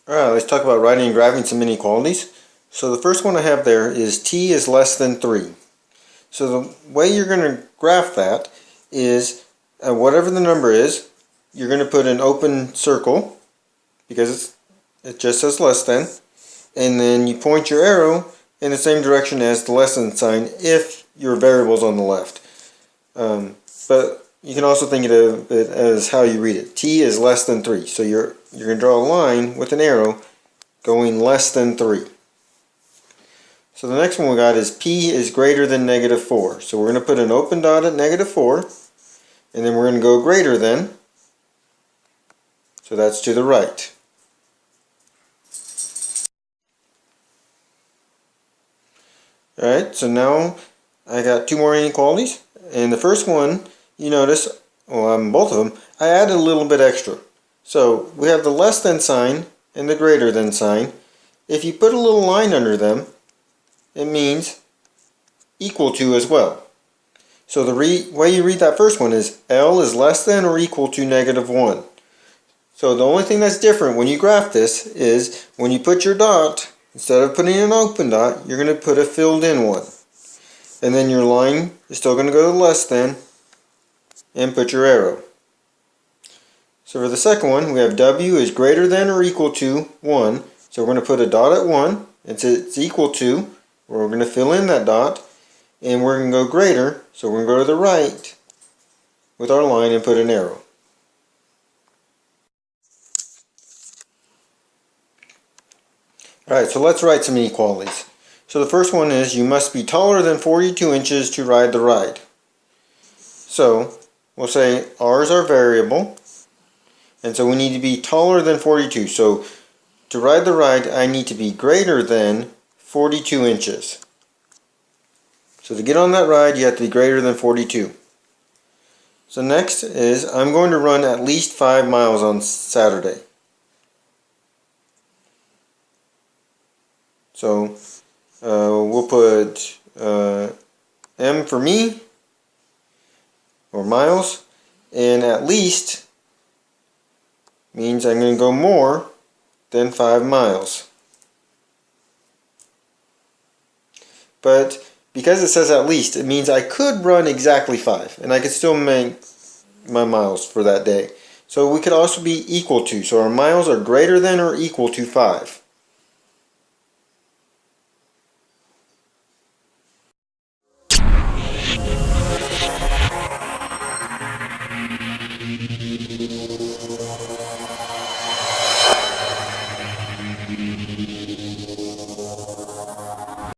Alright, let's talk about writing and graphing some inequalities. So the first one I have there is t is less than 3. So the way you're going to graph that is whatever the number is, you're going to put an open circle because it just says less than, and then you point your arrow in the same direction as the less than sign if your variable is on the left. But you can also think of it as how you read it. T is less than 3. So you're going to draw a line with an arrow going less than 3. So the next one we got is P is greater than negative 4. So we're going to put an open dot at negative 4. And then we're going to go greater than. So that's to the right. Alright, so now I got two more inequalities. And the first one, you notice, well, both of them, I added a little bit extra. So we have the less than sign and the greater than sign. If you put a little line under them, it means equal to as well. So the way you read that first one is L is less than or equal to negative 1. So the only thing that's different when you graph this is when you put your dot, instead of putting an open dot, you're going to put a filled in one. And then your line is still going to go to less than and put your arrow. So for the second one, we have W is greater than or equal to 1. So we're going to put a dot at 1. It's equal to, we're going to fill in that dot, and we're going to go greater, so we're going to go to the right with our line and put an arrow. Alright, so let's write some inequalities. So the first one is you must be taller than 42 inches to ride the ride. So we'll say r is our variable, and so we need to be taller than 42. So to ride the ride, I need to be greater than 42 inches. So to get on that ride, you have to be greater than 42. So next is I'm going to run at least 5 miles on Saturday. So we'll put M for me, or miles, and at least means I'm going to go more than 5 miles. But because it says at least, it means I could run exactly 5, and I could still make my miles for that day. So we could also be equal to, so our miles are greater than or equal to 5.